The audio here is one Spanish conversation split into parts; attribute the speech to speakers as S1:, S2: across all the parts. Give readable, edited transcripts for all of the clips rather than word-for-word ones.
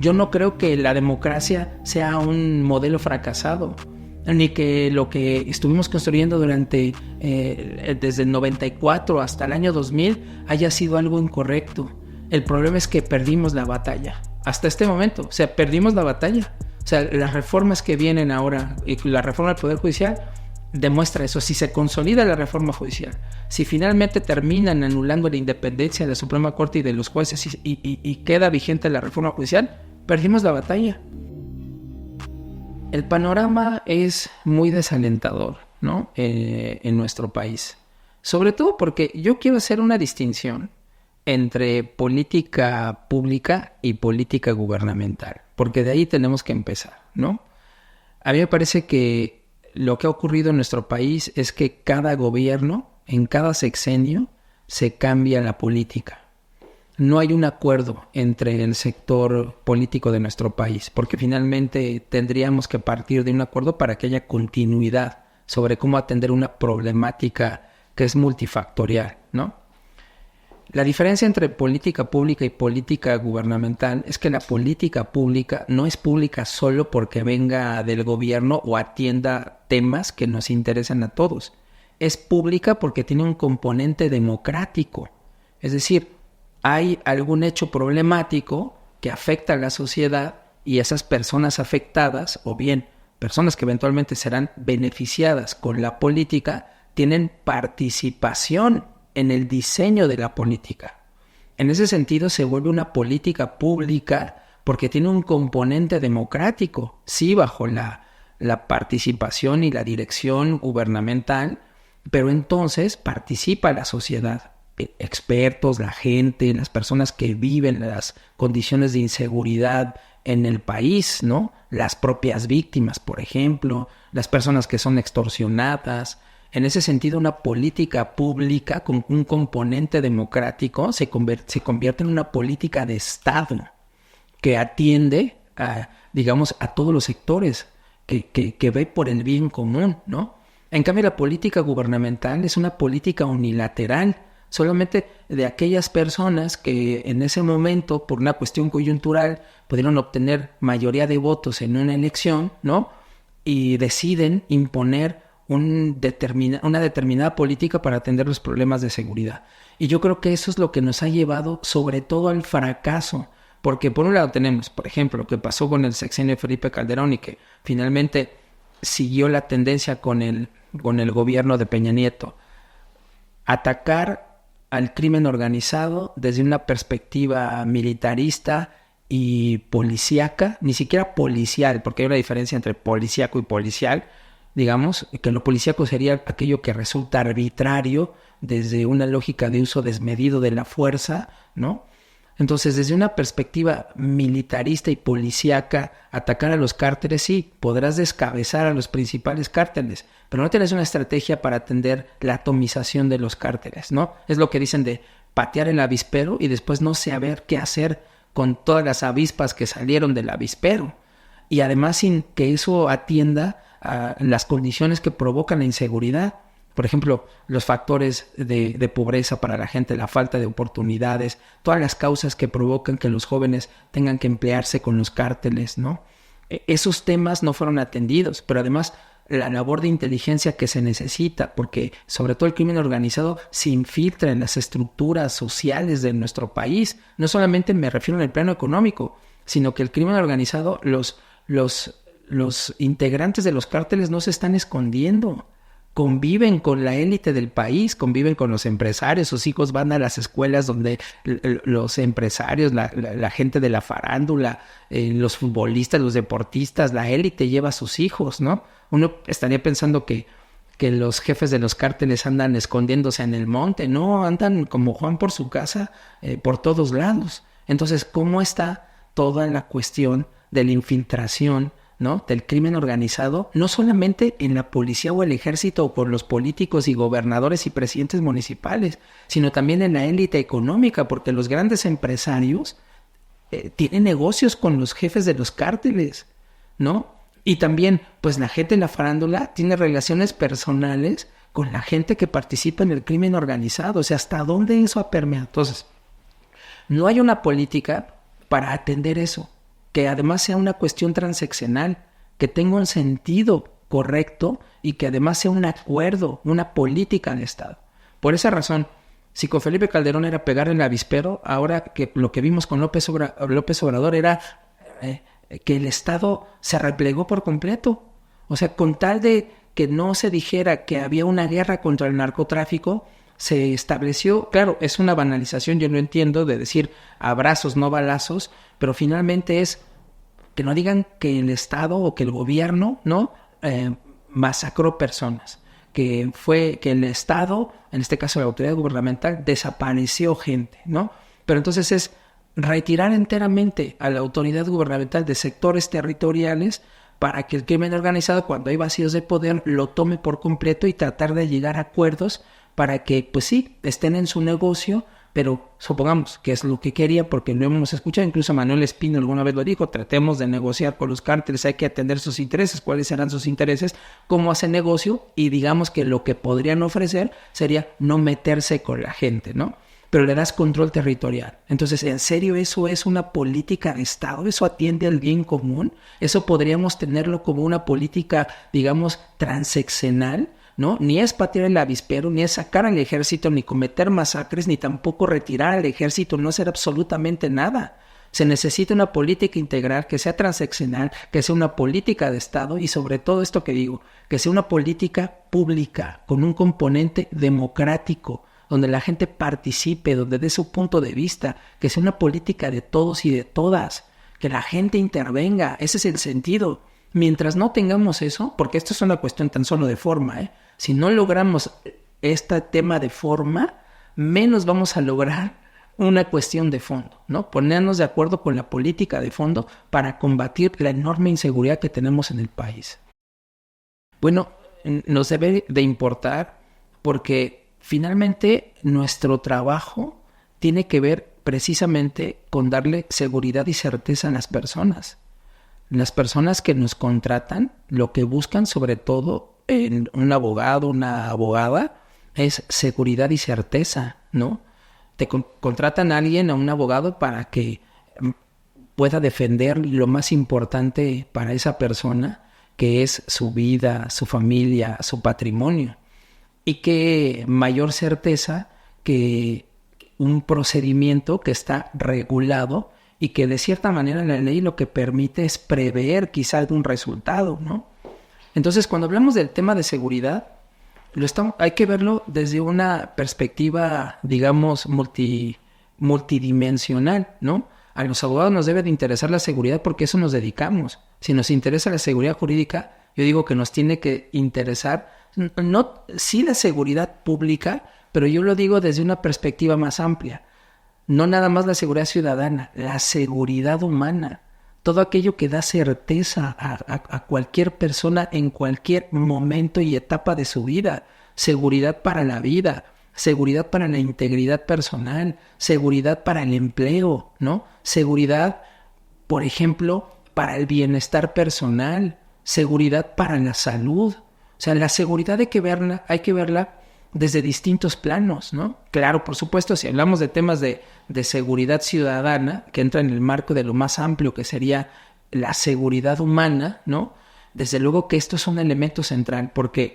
S1: Yo no creo que la democracia sea un modelo fracasado, ni que lo que estuvimos construyendo durante desde el 94 hasta el año 2000 haya sido algo incorrecto. El problema es que perdimos la batalla. Hasta este momento, o sea, perdimos la batalla. O sea, las reformas que vienen ahora, y la reforma del Poder Judicial, demuestra eso. Si se consolida la reforma judicial, si finalmente terminan anulando la independencia de la Suprema Corte y de los jueces y queda vigente la reforma judicial, perdimos la batalla. El panorama es muy desalentador, ¿no? En nuestro país. Sobre todo porque yo quiero hacer una distinción entre política pública y política gubernamental, porque de ahí tenemos que empezar, ¿no? A mí me parece que lo que ha ocurrido en nuestro país es que cada gobierno, en cada sexenio, se cambia la política. No hay un acuerdo entre el sector político de nuestro país, porque finalmente tendríamos que partir de un acuerdo para que haya continuidad sobre cómo atender una problemática que es multifactorial, ¿no? La diferencia entre política pública y política gubernamental es que la política pública no es pública solo porque venga del gobierno o atienda temas que nos interesan a todos. Es pública porque tiene un componente democrático. Es decir, hay algún hecho problemático que afecta a la sociedad y esas personas afectadas, o bien personas que eventualmente serán beneficiadas con la política, tienen participación en el diseño de la política. En ese sentido se vuelve una política pública porque tiene un componente democrático, sí, bajo la participación y la dirección gubernamental, pero entonces participa la sociedad, expertos, la gente, las personas que viven las condiciones de inseguridad en el país, ¿no? Las propias víctimas, por ejemplo, las personas que son extorsionadas. En ese sentido, una política pública con un componente democrático se convierte en una política de Estado que atiende a, digamos, a todos los sectores, que ve por el bien común, ¿no? En cambio, la política gubernamental es una política unilateral, solamente de aquellas personas que en ese momento, por una cuestión coyuntural, pudieron obtener mayoría de votos en una elección, ¿no? Y deciden imponer una determinada política para atender los problemas de seguridad. Y yo creo que eso es lo que nos ha llevado sobre todo al fracaso, porque por un lado tenemos, por ejemplo, lo que pasó con el sexenio de Felipe Calderón y que finalmente siguió la tendencia con el gobierno de Peña Nieto, atacar al crimen organizado desde una perspectiva militarista y policíaca, ni siquiera policial, porque hay una diferencia entre policíaco y policial. Digamos que lo policíaco sería aquello que resulta arbitrario desde una lógica de uso desmedido de la fuerza, ¿no? Entonces, desde una perspectiva militarista y policíaca, atacar a los cárteles, sí, podrás descabezar a los principales cárteles, pero no tienes una estrategia para atender la atomización de los cárteles, ¿no? Es lo que dicen de patear el avispero y después no saber qué hacer con todas las avispas que salieron del avispero. Y además sin que eso atienda a las condiciones que provocan la inseguridad. Por ejemplo, los factores de pobreza para la gente, la falta de oportunidades, todas las causas que provocan que los jóvenes tengan que emplearse con los cárteles, ¿no? Esos temas no fueron atendidos, pero además la labor de inteligencia que se necesita, porque sobre todo el crimen organizado se infiltra en las estructuras sociales de nuestro país. No solamente me refiero en el plano económico, sino que el crimen organizado, los integrantes de los cárteles no se están escondiendo. Conviven con la élite del país, conviven con los empresarios, sus hijos van a las escuelas donde los empresarios, la gente de la farándula, los futbolistas, los deportistas, la élite lleva a sus hijos, ¿no? Uno estaría pensando que los jefes de los cárteles andan escondiéndose en el monte, no, andan como Juan por su casa, por todos lados. Entonces, ¿cómo está toda la cuestión de la infiltración, ¿no?, del crimen organizado, no solamente en la policía o el ejército o por los políticos y gobernadores y presidentes municipales, sino también en la élite económica, porque los grandes empresarios tienen negocios con los jefes de los cárteles, ¿no? Y también, pues la gente en la farándula tiene relaciones personales con la gente que participa en el crimen organizado. O sea, ¿hasta dónde eso ha permeado? Entonces, no hay una política para atender eso. que además sea una cuestión transeccional, que tenga un sentido correcto y que además sea un acuerdo, una política de Estado. Por esa razón, si con Felipe Calderón era pegar el avispero, ahora que lo que vimos con López Obrador era que el Estado se replegó por completo. O sea, con tal de que no se dijera que había una guerra contra el narcotráfico, se estableció, claro, es una banalización, yo lo entiendo, de decir abrazos, no balazos, pero finalmente es que no digan que el Estado o que el gobierno, ¿no?, masacró personas, que el Estado, en este caso la autoridad gubernamental, desapareció gente, ¿no? Pero entonces es retirar enteramente a la autoridad gubernamental de sectores territoriales para que el crimen organizado, cuando hay vacíos de poder, lo tome por completo y tratar de llegar a acuerdos para que, pues sí, estén en su negocio, pero supongamos que es lo que quería, porque lo hemos escuchado, incluso Manuel Espino alguna vez lo dijo, tratemos de negociar con los cárteles, hay que atender sus intereses, cuáles serán sus intereses, cómo hacen negocio, y digamos que lo que podrían ofrecer sería no meterse con la gente, ¿no? Pero le das control territorial. Entonces, ¿en serio eso es una política de Estado? ¿Eso atiende al bien común? ¿Eso podríamos tenerlo como una política, digamos, transeccional? ¿No? Ni es patear el avispero, ni es sacar al ejército, ni cometer masacres, ni tampoco retirar al ejército, no hacer absolutamente nada. Se necesita una política integral que sea transeccional, que sea una política de Estado y sobre todo esto que digo, que sea una política pública, con un componente democrático, donde la gente participe, donde dé su punto de vista, que sea una política de todos y de todas, que la gente intervenga, ese es el sentido. Mientras no tengamos eso, porque esto es una cuestión tan solo de forma, si no logramos este tema de forma, menos vamos a lograr una cuestión de fondo, ¿no? Ponernos de acuerdo con la política de fondo para combatir la enorme inseguridad que tenemos en el país. Bueno, nos debe de importar porque finalmente nuestro trabajo tiene que ver precisamente con darle seguridad y certeza a las personas. Las personas que nos contratan, lo que buscan sobre todo en un abogado, una abogada, es seguridad y certeza, ¿no? Te contratan a alguien, a un abogado, para que pueda defender lo más importante para esa persona, que es su vida, su familia, su patrimonio. Y qué mayor certeza que un procedimiento que está regulado y que de cierta manera la ley lo que permite es prever quizá algún resultado, ¿no? Entonces, cuando hablamos del tema de seguridad, hay que verlo desde una perspectiva, digamos, multidimensional, ¿no? A los abogados nos debe de interesar la seguridad porque eso nos dedicamos. Si nos interesa la seguridad jurídica, yo digo que nos tiene que interesar, sí la seguridad pública, pero yo lo digo desde una perspectiva más amplia. No nada más la seguridad ciudadana, la seguridad humana. Todo aquello que da certeza a cualquier persona en cualquier momento y etapa de su vida. Seguridad para la vida, seguridad para la integridad personal, seguridad para el empleo, ¿no? Seguridad, por ejemplo, para el bienestar personal, seguridad para la salud. O sea, la seguridad hay que verla desde distintos planos, ¿no? Claro, por supuesto, si hablamos de temas de seguridad ciudadana, que entra en el marco de lo más amplio que sería la seguridad humana, ¿no? Desde luego que esto es un elemento central, porque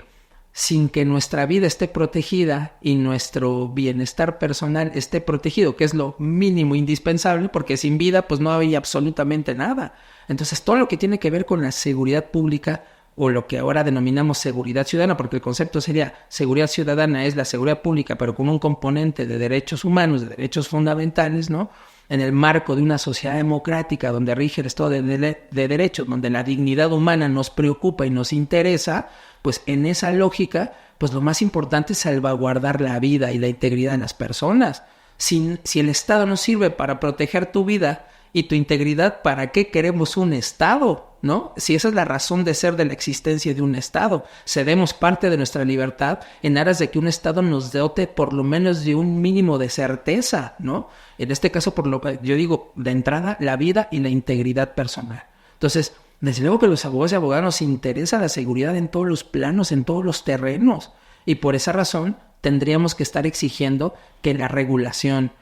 S1: sin que nuestra vida esté protegida y nuestro bienestar personal esté protegido, que es lo mínimo indispensable, porque sin vida pues no hay absolutamente nada. Entonces todo lo que tiene que ver con la seguridad pública, o lo que ahora denominamos seguridad ciudadana, porque el concepto sería seguridad ciudadana es la seguridad pública, pero con un componente de derechos humanos, de derechos fundamentales, ¿no? En el marco de una sociedad democrática donde rige el Estado de Derecho, donde la dignidad humana nos preocupa y nos interesa, pues en esa lógica, pues lo más importante es salvaguardar la vida y la integridad de las personas. Si el Estado no sirve para proteger tu vida y tu integridad, ¿para qué queremos un Estado? ¿No? Si esa es la razón de ser de la existencia de un Estado, cedemos parte de nuestra libertad en aras de que un Estado nos dote por lo menos de un mínimo de certeza, ¿no? En este caso, yo digo, de entrada, la vida y la integridad personal. Entonces, desde luego que los abogados y abogadas nos interesa la seguridad en todos los planos, en todos los terrenos, y por esa razón tendríamos que estar exigiendo que la regulación,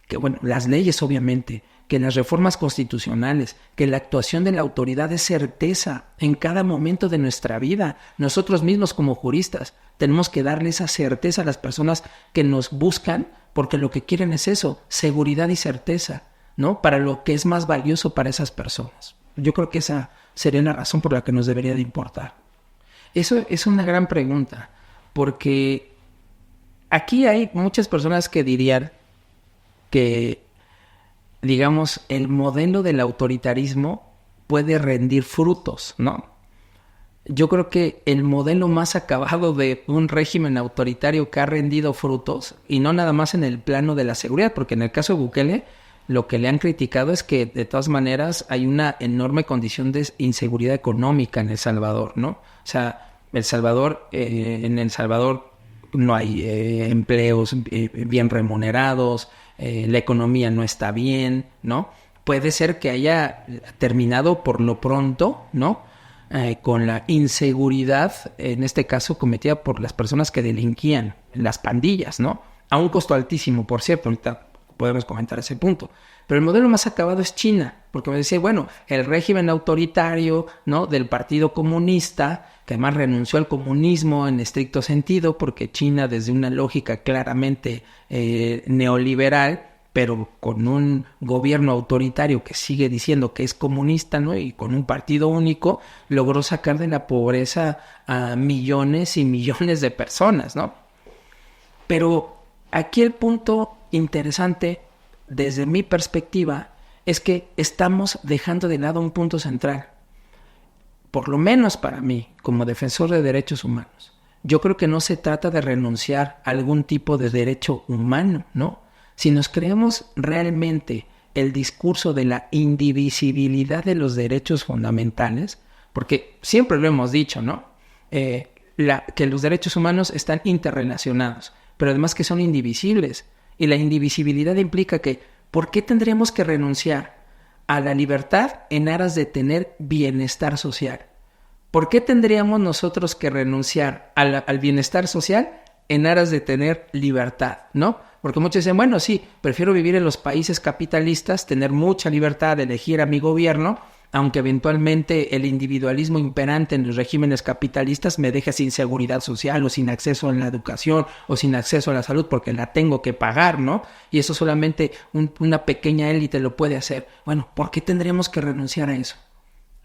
S1: que bueno, las leyes obviamente, que las reformas constitucionales, que la actuación de la autoridad es certeza en cada momento de nuestra vida. Nosotros mismos como juristas tenemos que darle esa certeza a las personas que nos buscan, porque lo que quieren es eso, seguridad y certeza, ¿no? Para lo que es más valioso para esas personas. Yo creo que esa sería la razón por la que nos debería de importar. Eso es una gran pregunta, porque aquí hay muchas personas que dirían que, digamos, el modelo del autoritarismo puede rendir frutos, ¿no? Yo creo que el modelo más acabado de un régimen autoritario que ha rendido frutos, y no nada más en el plano de la seguridad, porque en el caso de Bukele, lo que le han criticado es que de todas maneras hay una enorme condición de inseguridad económica en El Salvador, ¿no? O sea, en El Salvador no hay empleos bien remunerados, la economía no está bien, ¿no? Puede ser que haya terminado por lo pronto, ¿no? Con la inseguridad, en este caso cometida por las personas que delinquían, las pandillas, ¿no? A un costo altísimo, por cierto, ahorita podemos comentar ese punto. Pero el modelo más acabado es China, porque me decía, bueno, el régimen autoritario, ¿no?, del Partido Comunista, que además renunció al comunismo en estricto sentido, porque China, desde una lógica claramente neoliberal, pero con un gobierno autoritario que sigue diciendo que es comunista, ¿no?, y con un partido único, logró sacar de la pobreza a millones y millones de personas, ¿no? Pero aquí el punto interesante, desde mi perspectiva, es que estamos dejando de lado un punto central. Por lo menos para mí, como defensor de derechos humanos, yo creo que no se trata de renunciar a algún tipo de derecho humano, ¿no? Si nos creemos realmente el discurso de la indivisibilidad de los derechos fundamentales, porque siempre lo hemos dicho, ¿no? Que los derechos humanos están interrelacionados, pero además que son indivisibles. Y la indivisibilidad implica que, ¿por qué tendríamos que renunciar a la libertad en aras de tener bienestar social? ¿Por qué tendríamos nosotros que renunciar al bienestar social en aras de tener libertad, ¿no? Porque muchos dicen, bueno, sí, prefiero vivir en los países capitalistas, tener mucha libertad de elegir a mi gobierno, aunque eventualmente el individualismo imperante en los regímenes capitalistas me deje sin seguridad social o sin acceso a la educación o sin acceso a la salud porque la tengo que pagar, ¿no? Y eso solamente una pequeña élite lo puede hacer. Bueno, ¿por qué tendríamos que renunciar a eso?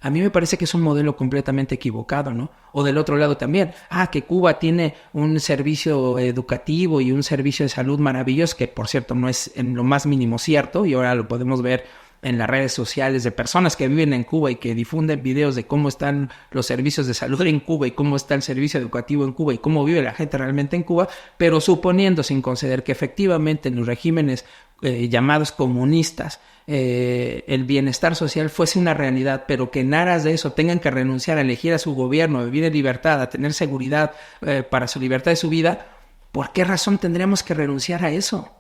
S1: A mí me parece que es un modelo completamente equivocado, ¿no? O del otro lado también, que Cuba tiene un servicio educativo y un servicio de salud maravilloso, que por cierto no es en lo más mínimo cierto, y ahora lo podemos ver en las redes sociales de personas que viven en Cuba y que difunden videos de cómo están los servicios de salud en Cuba y cómo está el servicio educativo en Cuba y cómo vive la gente realmente en Cuba, pero suponiendo, sin conceder, que efectivamente en los regímenes llamados comunistas el bienestar social fuese una realidad, pero que en aras de eso tengan que renunciar a elegir a su gobierno, a vivir en libertad, a tener seguridad para su libertad de su vida, ¿por qué razón tendríamos que renunciar a eso?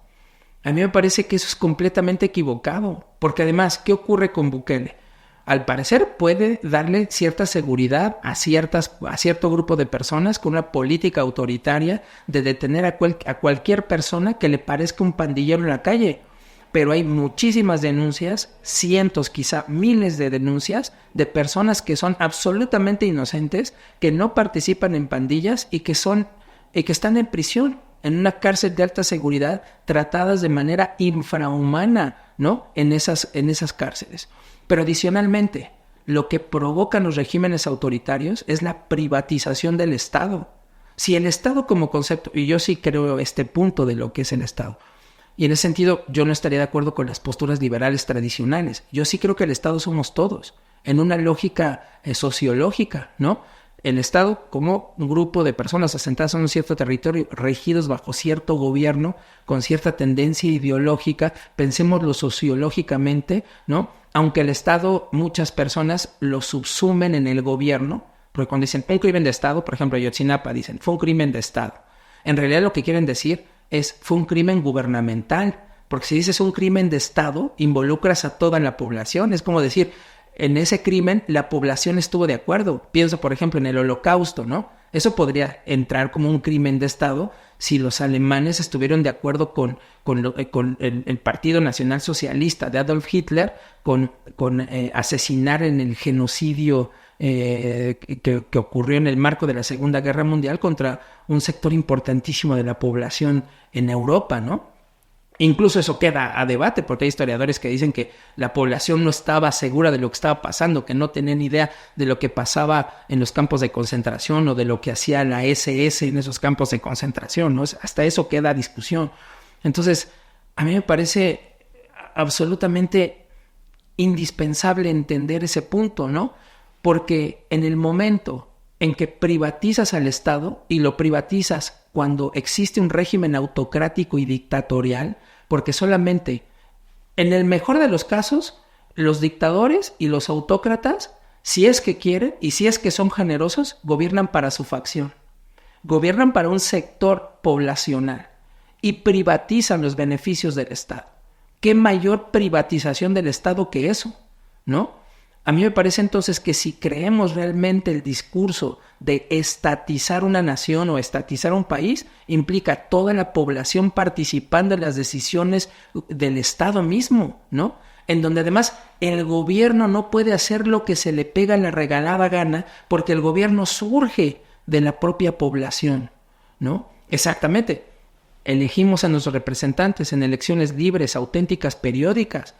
S1: A mí me parece que eso es completamente equivocado, porque además, ¿qué ocurre con Bukele? Al parecer puede darle cierta seguridad a cierto grupo de personas con una política autoritaria de detener a cualquier persona que le parezca un pandillero en la calle. Pero hay muchísimas denuncias, cientos, quizá miles de denuncias de personas que son absolutamente inocentes, que no participan en pandillas y que están en prisión, en una cárcel de alta seguridad, tratadas de manera infrahumana, ¿no?, en esas cárceles. Pero adicionalmente, lo que provocan los regímenes autoritarios es la privatización del Estado. Si el Estado como concepto, y yo sí creo este punto de lo que es el Estado, y en ese sentido yo no estaría de acuerdo con las posturas liberales tradicionales. Yo sí creo que el Estado somos todos, en una lógica sociológica, ¿no? El Estado como un grupo de personas asentadas en un cierto territorio, regidos bajo cierto gobierno, con cierta tendencia ideológica, pensémoslo sociológicamente, ¿no? Aunque el Estado, muchas personas lo subsumen en el gobierno, porque cuando dicen un crimen de Estado, por ejemplo, Ayotzinapa dicen, fue un crimen de Estado. En realidad lo que quieren decir es, fue un crimen gubernamental, porque si dices un crimen de Estado, involucras a toda la población. Es como decir, en ese crimen la población estuvo de acuerdo. Pienso, por ejemplo, en el Holocausto, ¿no? Eso podría entrar como un crimen de Estado si los alemanes estuvieron de acuerdo con el Partido Nacional Socialista de Adolf Hitler, con asesinar en el genocidio que ocurrió en el marco de la Segunda Guerra Mundial contra un sector importantísimo de la población en Europa, ¿no? Incluso eso queda a debate, porque hay historiadores que dicen que la población no estaba segura de lo que estaba pasando, que no tenían idea de lo que pasaba en los campos de concentración o de lo que hacía la SS en esos campos de concentración, ¿no? Hasta eso queda a discusión. Entonces, a mí me parece absolutamente indispensable entender ese punto, ¿no? Porque en el momento en que privatizas al Estado, y lo privatizas cuando existe un régimen autocrático y dictatorial, porque solamente, en el mejor de los casos, los dictadores y los autócratas, si es que quieren y si es que son generosos, gobiernan para su facción, gobiernan para un sector poblacional y privatizan los beneficios del Estado. ¿Qué mayor privatización del Estado que eso? ¿No? A mí me parece entonces que si creemos realmente el discurso de estatizar una nación o estatizar un país, implica toda la población participando en las decisiones del Estado mismo, ¿no? En donde además el gobierno no puede hacer lo que se le pega la regalada gana, porque el gobierno surge de la propia población, ¿no? Exactamente. Elegimos a nuestros representantes en elecciones libres, auténticas, periódicas,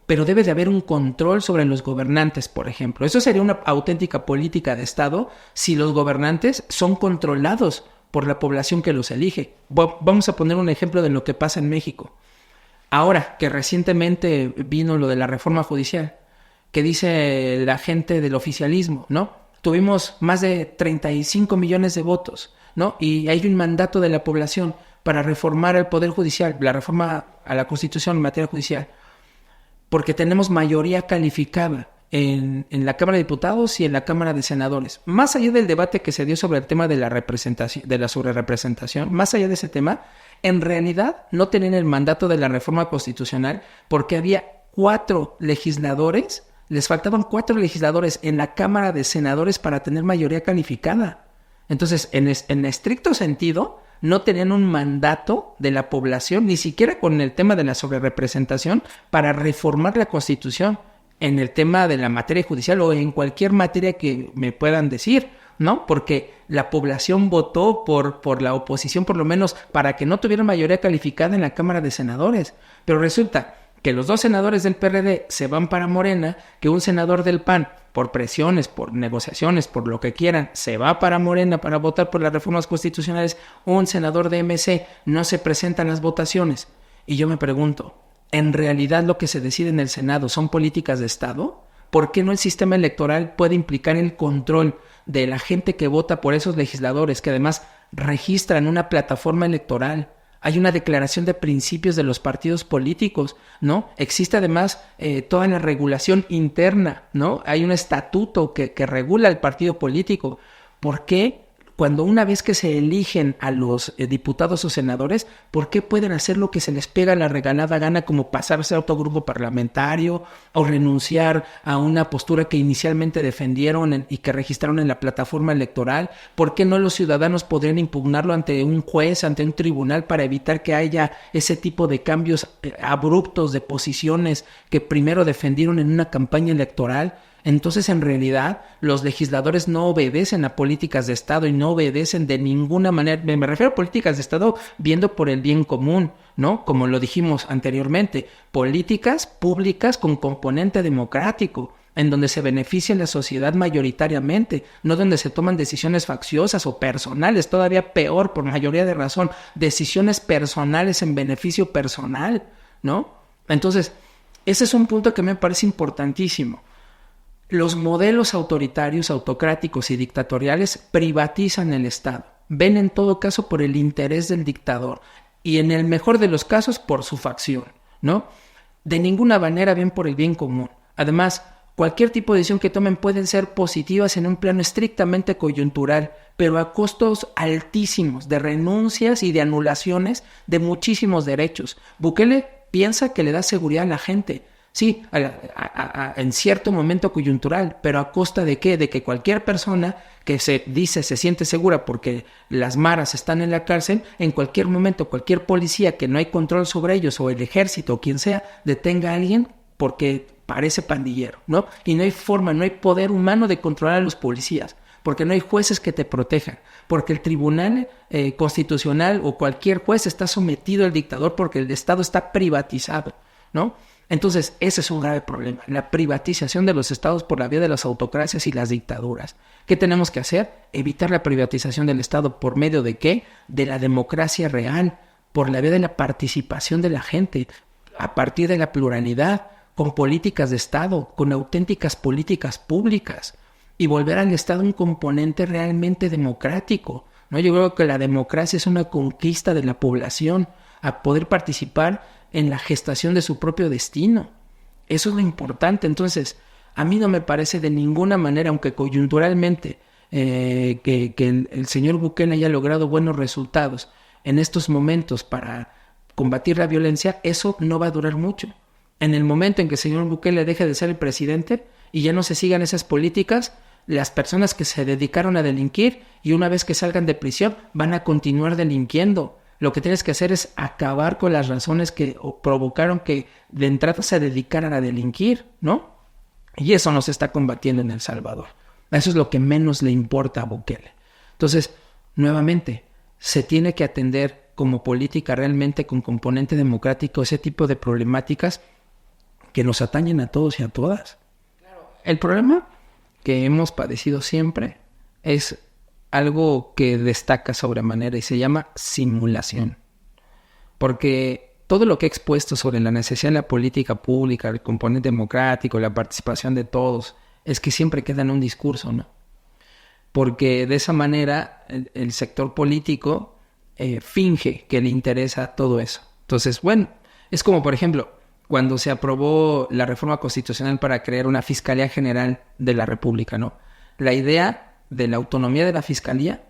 S1: pero debe de haber un control sobre los gobernantes, por ejemplo. Eso sería una auténtica política de Estado si los gobernantes son controlados por la población que los elige. Vamos a poner un ejemplo de lo que pasa en México. Ahora que recientemente vino lo de la reforma judicial, que dice la gente del oficialismo, ¿no? Tuvimos más de 35 millones de votos, ¿no? Y hay un mandato de la población para reformar el Poder Judicial, la reforma a la Constitución en materia judicial, porque tenemos mayoría calificada en la Cámara de Diputados y en la Cámara de Senadores. Más allá del debate que se dio sobre el tema de la representación, de la sobrerepresentación, más allá de ese tema, en realidad no tenían el mandato de la reforma constitucional porque había 4 legisladores, les faltaban 4 legisladores en la Cámara de Senadores para tener mayoría calificada. Entonces, en estricto sentido, no tenían un mandato de la población, ni siquiera con el tema de la sobrerepresentación, para reformar la Constitución en el tema de la materia judicial o en cualquier materia que me puedan decir, ¿no? Porque la población votó por la oposición, por lo menos, para que no tuvieran mayoría calificada en la Cámara de Senadores. Pero resulta que los 2 senadores del PRD se van para Morena, que un senador del PAN, por presiones, por negociaciones, por lo que quieran, se va para Morena para votar por las reformas constitucionales, un senador de MC no se presenta en las votaciones. Y yo me pregunto, ¿en realidad lo que se decide en el Senado son políticas de Estado? ¿Por qué no el sistema electoral puede implicar el control de la gente que vota por esos legisladores, que además registran una plataforma electoral? Hay una declaración de principios de los partidos políticos, ¿no? Existe además toda la regulación interna, ¿no? Hay un estatuto que regula el partido político. ¿Por qué? Cuando una vez que se eligen a los diputados o senadores, ¿por qué pueden hacer lo que se les pega la regalada gana, como pasarse a otro grupo parlamentario o renunciar a una postura que inicialmente defendieron y que registraron en la plataforma electoral? ¿Por qué no los ciudadanos podrían impugnarlo ante un juez, ante un tribunal, para evitar que haya ese tipo de cambios abruptos de posiciones que primero defendieron en una campaña electoral? Entonces, en realidad, los legisladores no obedecen a políticas de Estado y no obedecen de ninguna manera. Me refiero a políticas de Estado viendo por el bien común, ¿no? Como lo dijimos anteriormente, políticas públicas con componente democrático, en donde se beneficia la sociedad mayoritariamente, no donde se toman decisiones facciosas o personales, todavía peor, por mayoría de razón, decisiones personales en beneficio personal, ¿no? Entonces, ese es un punto que me parece importantísimo. Los modelos autoritarios, autocráticos y dictatoriales privatizan el Estado. Ven en todo caso por el interés del dictador y en el mejor de los casos por su facción, ¿no? De ninguna manera ven por el bien común. Además, cualquier tipo de decisión que tomen pueden ser positivas en un plano estrictamente coyuntural, pero a costos altísimos de renuncias y de anulaciones de muchísimos derechos. Bukele piensa que le da seguridad a la gente. Sí, en cierto momento coyuntural, pero ¿a costa de qué? De que cualquier persona que se siente segura porque las maras están en la cárcel, en cualquier momento, cualquier policía que no hay control sobre ellos, o el ejército, o quien sea, detenga a alguien porque parece pandillero, ¿no? Y no hay forma, no hay poder humano de controlar a los policías, porque no hay jueces que te protejan, porque el tribunal constitucional o cualquier juez está sometido al dictador porque el Estado está privatizado, ¿no? Entonces, ese es un grave problema, la privatización de los estados por la vía de las autocracias y las dictaduras. ¿Qué tenemos que hacer? Evitar la privatización del Estado. ¿Por medio de qué? De la democracia real, por la vía de la participación de la gente, a partir de la pluralidad, con políticas de Estado, con auténticas políticas públicas, y volver al Estado un componente realmente democrático, ¿no? Yo creo que la democracia es una conquista de la población, a poder participar en la gestación de su propio destino. Eso es lo importante. Entonces, a mí no me parece de ninguna manera, aunque coyunturalmente que el señor Bukele haya logrado buenos resultados en estos momentos para combatir la violencia, eso no va a durar mucho. En el momento en que el señor Bukele deje de ser el presidente y ya no se sigan esas políticas, las personas que se dedicaron a delinquir y una vez que salgan de prisión van a continuar delinquiendo. Lo que tienes que hacer es acabar con las razones que provocaron que de entrada se dedicaran a delinquir, ¿no? Y eso no se está combatiendo en El Salvador. Eso es lo que menos le importa a Bukele. Entonces, nuevamente, se tiene que atender como política realmente con componente democrático ese tipo de problemáticas que nos atañen a todos y a todas. El problema que hemos padecido siempre es algo que destaca sobremanera y se llama simulación. Porque todo lo que he expuesto sobre la necesidad de la política pública, el componente democrático, la participación de todos, es que siempre queda en un discurso, ¿no? Porque de esa manera el sector político finge que le interesa todo eso. Entonces, bueno, es como por ejemplo cuando se aprobó la reforma constitucional para crear una Fiscalía General de la República, ¿no? La idea de la autonomía de la Fiscalía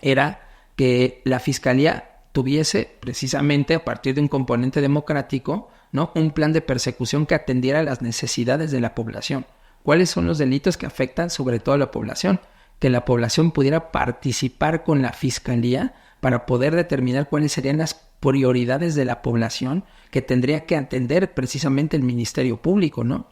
S1: era que la Fiscalía tuviese precisamente a partir de un componente democrático, ¿no? Un plan de persecución que atendiera a las necesidades de la población. ¿Cuáles son los delitos que afectan sobre todo a la población? Que la población pudiera participar con la Fiscalía para poder determinar cuáles serían las prioridades de la población que tendría que atender precisamente el Ministerio Público, ¿no?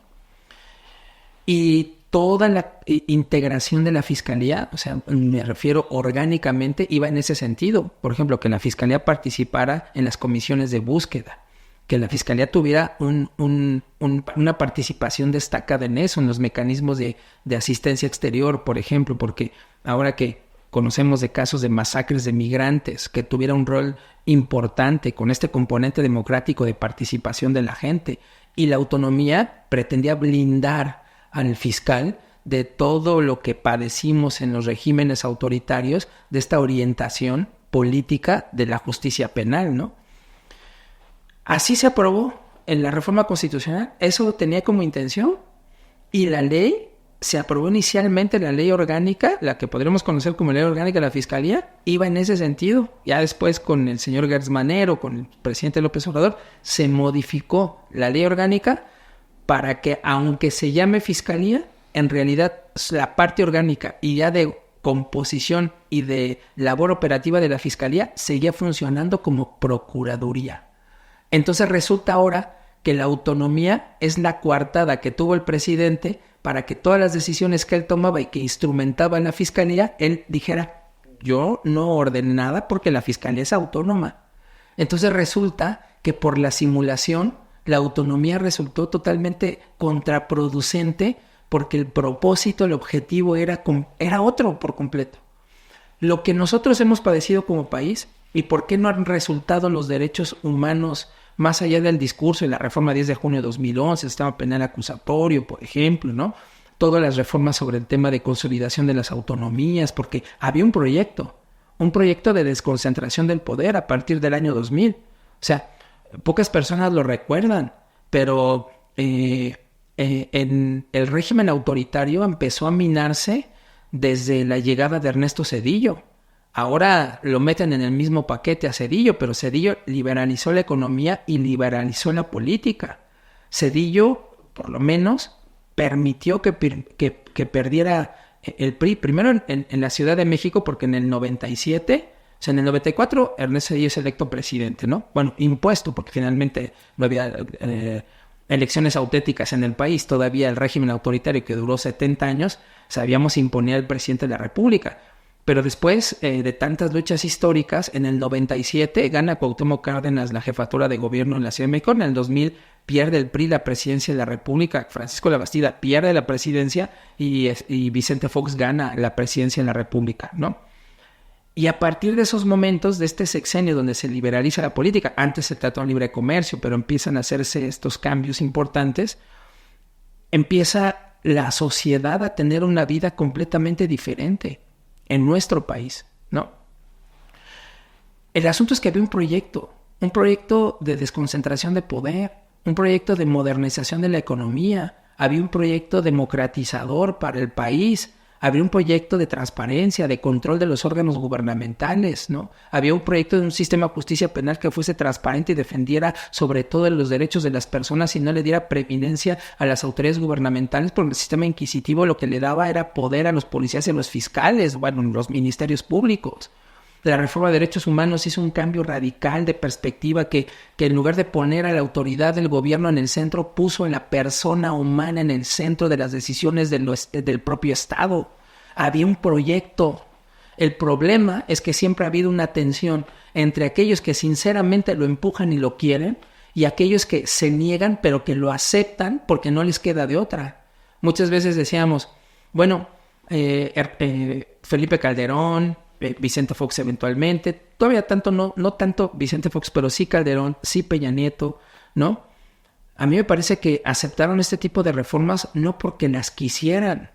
S1: Y toda la integración de la Fiscalía, o sea, me refiero orgánicamente, iba en ese sentido. Por ejemplo, que la Fiscalía participara en las comisiones de búsqueda, que la Fiscalía tuviera una participación destacada en eso, en los mecanismos de asistencia exterior, por ejemplo, porque ahora que conocemos de casos de masacres de migrantes, que tuviera un rol importante con este componente democrático de participación de la gente, y la autonomía pretendía blindar al fiscal de todo lo que padecimos en los regímenes autoritarios, de esta orientación política de la justicia penal, ¿no? Así se aprobó en la reforma constitucional, eso tenía como intención, y la ley se aprobó inicialmente, la ley orgánica, la que podríamos conocer como ley orgánica de la Fiscalía, iba en ese sentido. Ya después con el señor Gertz Manero, con el presidente López Obrador, se modificó la ley orgánica para que, aunque se llame Fiscalía, en realidad la parte orgánica y ya de composición y de labor operativa de la Fiscalía seguía funcionando como Procuraduría. Entonces resulta ahora que la autonomía es la coartada que tuvo el presidente para que todas las decisiones que él tomaba y que instrumentaba en la Fiscalía, él dijera, yo no ordené nada porque la Fiscalía es autónoma. Entonces resulta que por la simulación, la autonomía resultó totalmente contraproducente porque el propósito, el objetivo era otro por completo. Lo que nosotros hemos padecido como país y por qué no han resultado los derechos humanos más allá del discurso de la reforma 10 de junio de 2011, el sistema penal acusatorio, por ejemplo, ¿no? Todas las reformas sobre el tema de consolidación de las autonomías, porque había un proyecto de desconcentración del poder a partir del año 2000. O sea, pocas personas lo recuerdan, pero en el régimen autoritario empezó a minarse desde la llegada de Ernesto Zedillo. Ahora lo meten en el mismo paquete a Zedillo, pero Zedillo liberalizó la economía y liberalizó la política. Cedillo, por lo menos, permitió que perdiera el PRI, primero en la Ciudad de México, porque en el 97, o sea, en el 94, Ernesto Cedillo es electo presidente, ¿no? Bueno, impuesto, porque finalmente no había elecciones auténticas en el país, todavía el régimen autoritario que duró 70 años, sabíamos imponer al presidente de la República. Pero después de tantas luchas históricas, en el 97 gana Cuauhtémoc Cárdenas la jefatura de gobierno en la Ciudad de México. En el 2000 pierde el PRI la presidencia de la República. Francisco Labastida pierde la presidencia y Vicente Fox gana la presidencia de la República, ¿no? Y a partir de esos momentos, de este sexenio donde se liberaliza la política, antes se trató de libre comercio, pero empiezan a hacerse estos cambios importantes, empieza la sociedad a tener una vida completamente diferente en nuestro país, ¿no? El asunto es que había un proyecto de desconcentración de poder, un proyecto de modernización de la economía, había un proyecto democratizador para el país, había un proyecto de transparencia, de control de los órganos gubernamentales, ¿no? Había un proyecto de un sistema de justicia penal que fuese transparente y defendiera sobre todo los derechos de las personas y no le diera preeminencia a las autoridades gubernamentales, porque el sistema inquisitivo lo que le daba era poder a los policías y a los fiscales, bueno, los ministerios públicos. La reforma de derechos humanos hizo un cambio radical de perspectiva que en lugar de poner a la autoridad del gobierno en el centro, puso a la persona humana en el centro de las decisiones del propio Estado. Había un proyecto. El problema es que siempre ha habido una tensión entre aquellos que sinceramente lo empujan y lo quieren y aquellos que se niegan pero que lo aceptan porque no les queda de otra. Muchas veces decíamos, bueno, Felipe Calderón, Vicente Fox eventualmente, todavía tanto no tanto Vicente Fox, pero sí Calderón, sí Peña Nieto, ¿no? A mí me parece que aceptaron este tipo de reformas no porque las quisieran,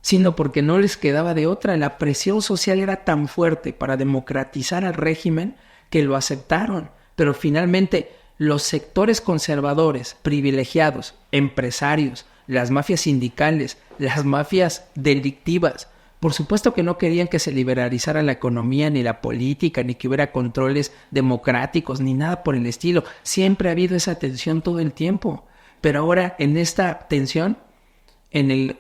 S1: sino porque no les quedaba de otra. La presión social era tan fuerte para democratizar al régimen que lo aceptaron, pero finalmente los sectores conservadores, privilegiados, empresarios, las mafias sindicales, las mafias delictivas, por supuesto que no querían que se liberalizara la economía, ni la política, ni que hubiera controles democráticos, ni nada por el estilo. Siempre ha habido esa tensión todo el tiempo. Pero ahora, en esta tensión, en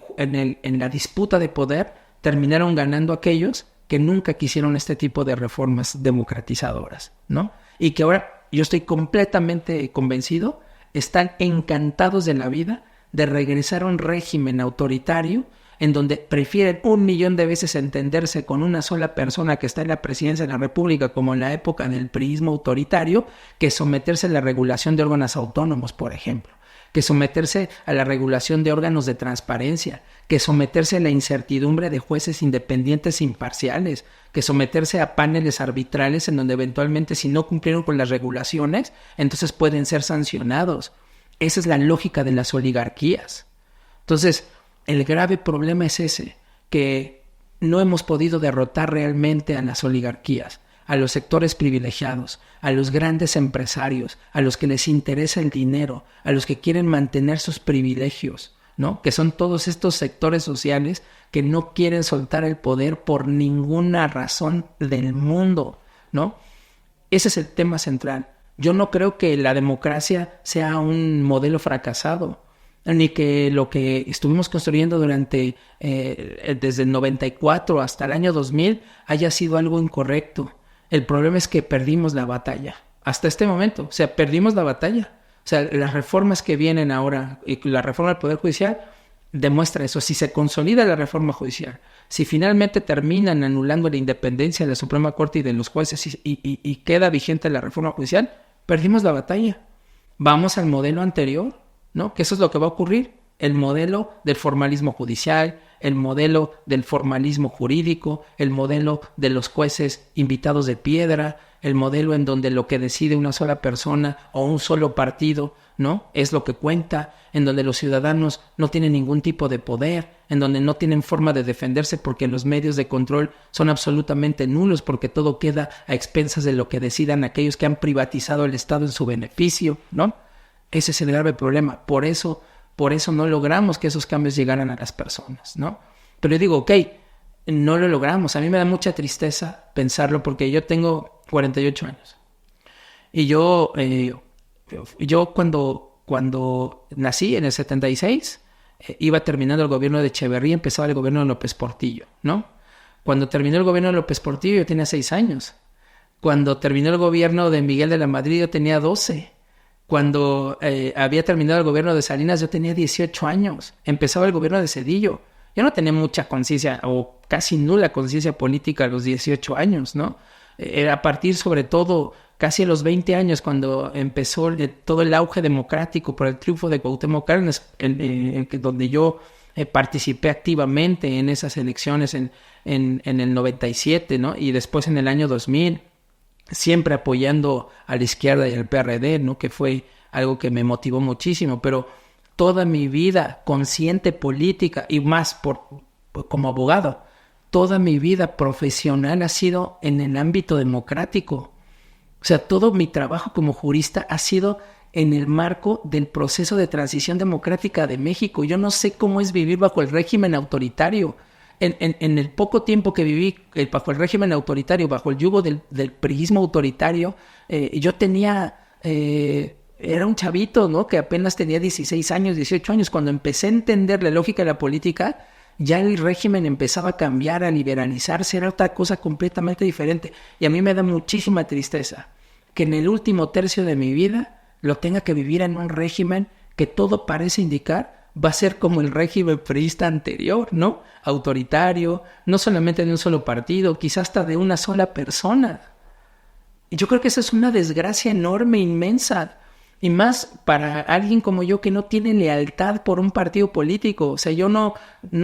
S1: la disputa de poder, terminaron ganando aquellos que nunca quisieron este tipo de reformas democratizadoras, ¿no? Y que ahora, yo estoy completamente convencido, están encantados de la vida de regresar a un régimen autoritario en donde prefieren 1,000,000 de veces entenderse con una sola persona que está en la presidencia de la República, como en la época del priismo autoritario, que someterse a la regulación de órganos autónomos, por ejemplo, que someterse a la regulación de órganos de transparencia, que someterse a la incertidumbre de jueces independientes e imparciales, que someterse a paneles arbitrales en donde eventualmente, si no cumplieron con las regulaciones, entonces pueden ser sancionados. Esa es la lógica de las oligarquías. Entonces, el grave problema es ese, que no hemos podido derrotar realmente a las oligarquías, a los sectores privilegiados, a los grandes empresarios, a los que les interesa el dinero, a los que quieren mantener sus privilegios, ¿no? Que son todos estos sectores sociales que no quieren soltar el poder por ninguna razón del mundo, ¿no? Ese es el tema central. Yo no creo que la democracia sea un modelo fracasado, ni que lo que estuvimos construyendo durante desde el 94 hasta el año 2000 haya sido algo incorrecto. El problema es que perdimos la batalla. Hasta este momento, o sea, perdimos la batalla. O sea, las reformas que vienen ahora, y la reforma del Poder Judicial, demuestra eso. Si se consolida la reforma judicial, si finalmente terminan anulando la independencia de la Suprema Corte y de los jueces y queda vigente la reforma judicial, perdimos la batalla. Vamos al modelo anterior, ¿no? Que eso es lo que va a ocurrir. El modelo del formalismo judicial, el modelo del formalismo jurídico, el modelo de los jueces invitados de piedra, el modelo en donde lo que decide una sola persona o un solo partido, ¿no? Es lo que cuenta, en donde los ciudadanos no tienen ningún tipo de poder, en donde no tienen forma de defenderse porque los medios de control son absolutamente nulos, porque todo queda a expensas de lo que decidan aquellos que han privatizado el Estado en su beneficio, ¿no? Ese es el grave problema. Por eso no logramos que esos cambios llegaran a las personas, ¿no? Pero yo digo, ok, no lo logramos. A mí me da mucha tristeza pensarlo porque yo tengo 48 años. Y yo cuando cuando nací en el 76, iba terminando el gobierno de Echeverría, empezaba el gobierno de López Portillo, ¿no? Cuando terminó el gobierno de López Portillo yo tenía 6 años. Cuando terminó el gobierno de Miguel de la Madrid yo tenía 12. Cuando había terminado el gobierno de Salinas yo tenía 18 años. Empezaba el gobierno de Zedillo. Yo no tenía mucha conciencia o casi nula conciencia política a los 18 años, ¿no? Era a partir sobre todo casi a los 20 años cuando empezó todo el auge democrático por el triunfo de Cuauhtémoc Cárdenas, donde yo participé activamente en esas elecciones en el 97, ¿no? Y después en el año 2000, siempre apoyando a la izquierda y al PRD, ¿no? Que fue algo que me motivó muchísimo, pero toda mi vida consciente política y más como abogado, toda mi vida profesional ha sido en el ámbito democrático. O sea, todo mi trabajo como jurista ha sido en el marco del proceso de transición democrática de México. Yo no sé cómo es vivir bajo el régimen autoritario. En el poco tiempo que viví bajo el régimen autoritario, bajo el yugo del priismo autoritario, yo tenía... era un chavito, ¿no? Que apenas tenía 16 años, 18 años. Cuando empecé a entender la lógica de la política, ya el régimen empezaba a cambiar, a liberalizarse, era otra cosa completamente diferente. Y a mí me da muchísima tristeza que en el último tercio de mi vida lo tenga que vivir en un régimen que todo parece indicar va a ser como el régimen priista anterior, ¿no? Autoritario, no solamente de un solo partido, quizás hasta de una sola persona. Y yo creo que esa es una desgracia enorme, inmensa. Y más para alguien como yo que no tiene lealtad por un partido político. O sea, yo no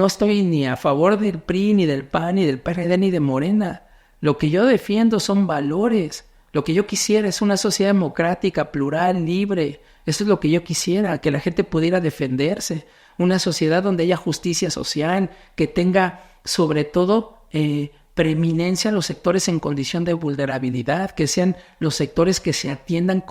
S1: estoy ni a favor del PRI, ni del PAN, ni del PRD, ni de Morena. Lo que yo defiendo son valores. Lo que yo quisiera es una sociedad democrática, plural, libre. Eso es lo que yo quisiera, que la gente pudiera defenderse. Una sociedad donde haya justicia social, que tenga sobre todo preeminencia a los sectores en condición de vulnerabilidad, que sean los sectores que se atiendan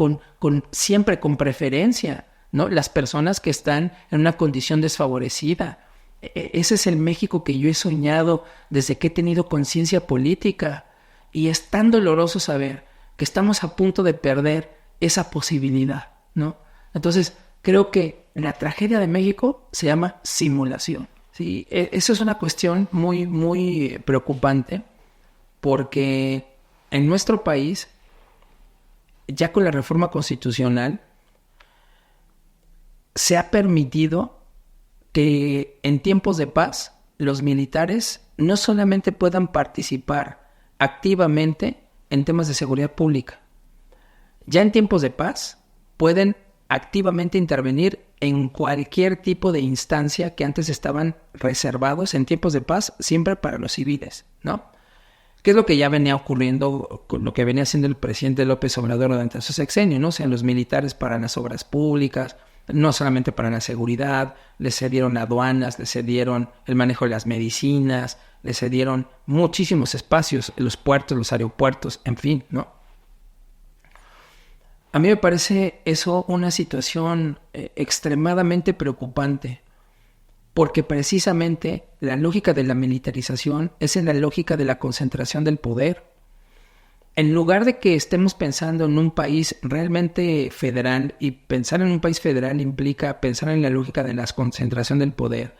S1: siempre con preferencia, ¿no? Las personas que están en una condición desfavorecida. Ese es el México que yo he soñado desde que he tenido conciencia política. Y es tan doloroso saber que estamos a punto de perder esa posibilidad, ¿no? Entonces, creo que la tragedia de México se llama simulación. Sí, eso es una cuestión muy, muy preocupante porque en nuestro país, ya con la reforma constitucional, se ha permitido que en tiempos de paz los militares no solamente puedan participar activamente en temas de seguridad pública, ya en tiempos de paz pueden activamente intervenir en cualquier tipo de instancia que antes estaban reservados en tiempos de paz siempre para los civiles, ¿no? ¿Qué es lo que ya venía ocurriendo con lo que venía haciendo el presidente López Obrador durante su sexenio, ¿no? O sea, los militares para las obras públicas, no solamente para la seguridad, les cedieron aduanas, les cedieron el manejo de las medicinas, les cedieron muchísimos espacios, los puertos, los aeropuertos, en fin, ¿no? A mí me parece eso una situación extremadamente preocupante, porque precisamente la lógica de la militarización es en la lógica de la concentración del poder. En lugar de que estemos pensando en un país realmente federal, y pensar en un país federal implica pensar en la lógica de la concentración del poder,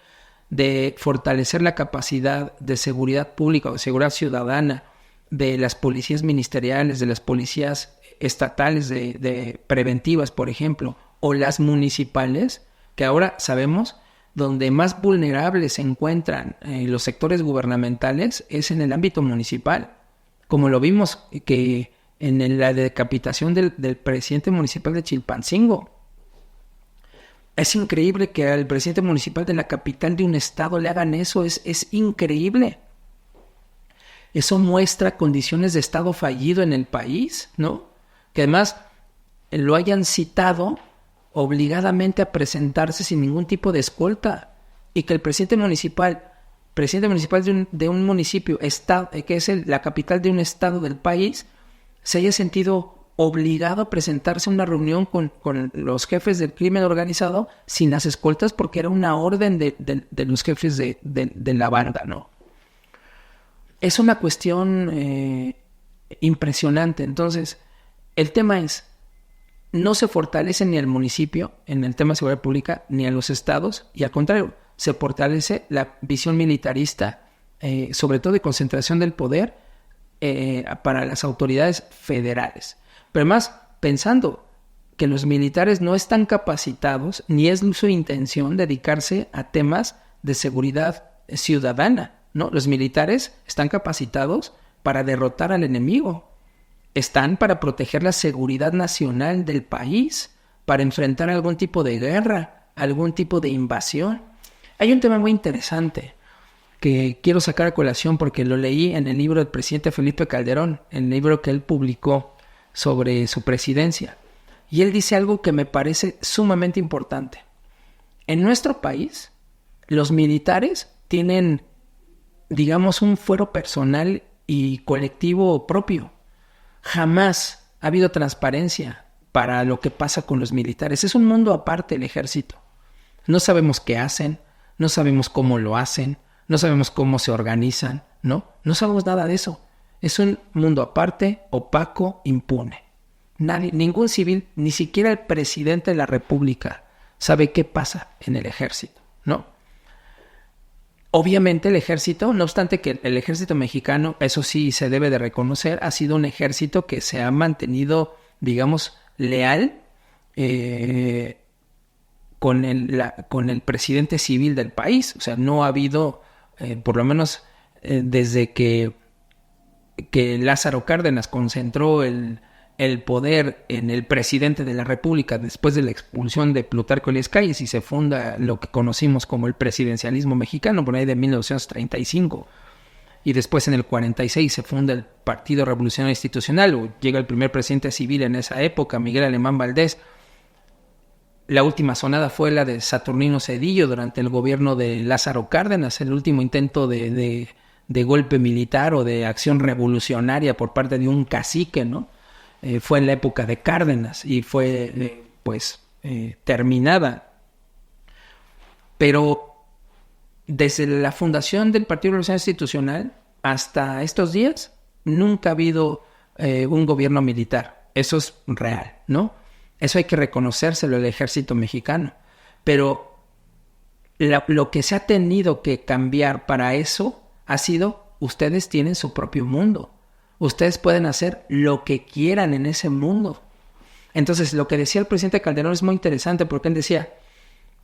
S1: de fortalecer la capacidad de seguridad pública o de seguridad ciudadana de las policías ministeriales, de las policías estatales de preventivas, por ejemplo, o las municipales, que ahora sabemos donde más vulnerables se encuentran los sectores gubernamentales es en el ámbito municipal, como lo vimos que en la decapitación del presidente municipal de Chilpancingo. Es increíble que al presidente municipal de la capital de un estado le hagan eso, es increíble. Eso muestra condiciones de estado fallido en el país, ¿no? Que además lo hayan citado obligadamente a presentarse sin ningún tipo de escolta y que el presidente municipal de un municipio, que es la capital de un estado del país, se haya sentido obligado a presentarse a una reunión con los jefes del crimen organizado sin las escoltas porque era una orden de los jefes de la banda, ¿no? Es una cuestión impresionante. Entonces, el tema es, no se fortalece ni al municipio en el tema de seguridad pública, ni a los estados, y al contrario, se fortalece la visión militarista, sobre todo de concentración del poder para las autoridades federales. Pero además, pensando que los militares no están capacitados, ni es su intención dedicarse a temas de seguridad ciudadana, ¿no? Los militares están capacitados para derrotar al enemigo, están para proteger la seguridad nacional del país, para enfrentar algún tipo de guerra, algún tipo de invasión. Hay un tema muy interesante que quiero sacar a colación porque lo leí en el libro del presidente Felipe Calderón, el libro que él publicó sobre su presidencia. Y él dice algo que me parece sumamente importante. En nuestro país, los militares tienen, digamos, un fuero personal y colectivo propio. Jamás ha habido transparencia para lo que pasa con los militares. Es un mundo aparte el ejército. No sabemos qué hacen, no sabemos cómo lo hacen, no sabemos cómo se organizan, ¿no? No sabemos nada de eso. Es un mundo aparte, opaco, impune. Nadie, ningún civil, ni siquiera el presidente de la República sabe qué pasa en el ejército, ¿no? Obviamente el ejército, no obstante que el ejército mexicano, eso sí se debe de reconocer, ha sido un ejército que se ha mantenido, digamos, leal con el presidente civil del país. O sea, no ha habido, por lo menos desde que Lázaro Cárdenas concentró el poder en el presidente de la República después de la expulsión de Plutarco Elías Calles y se funda lo que conocimos como el presidencialismo mexicano por ahí de 1935 y después en el 46 se funda el Partido Revolucionario Institucional o llega el primer presidente civil en esa época, Miguel Alemán Valdés. La última sonada fue la de Saturnino Cedillo durante el gobierno de Lázaro Cárdenas, el último intento de golpe militar o de acción revolucionaria por parte de un cacique, ¿no? Fue en la época de Cárdenas y fue terminada. Pero desde la fundación del Partido Revolucionario Institucional hasta estos días nunca ha habido un gobierno militar. Eso es real, ¿no? Eso hay que reconocérselo al ejército mexicano. Pero lo que se ha tenido que cambiar para eso ha sido, ustedes tienen su propio mundo. Ustedes pueden hacer lo que quieran en ese mundo. Entonces, lo que decía el presidente Calderón es muy interesante porque él decía,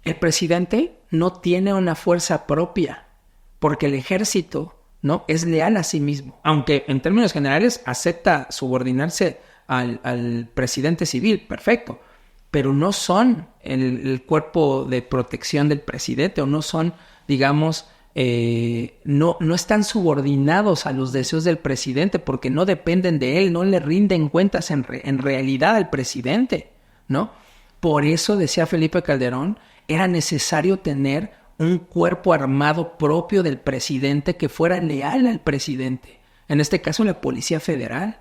S1: el presidente no tiene una fuerza propia porque el ejército, ¿no?, es leal a sí mismo. Aunque en términos generales acepta subordinarse al presidente civil, perfecto. Pero no son el cuerpo de protección del presidente o no son, digamos, no están subordinados a los deseos del presidente porque no dependen de él, no le rinden cuentas en realidad al presidente, ¿no? Por eso, decía Felipe Calderón, era necesario tener un cuerpo armado propio del presidente que fuera leal al presidente. En este caso, la Policía Federal.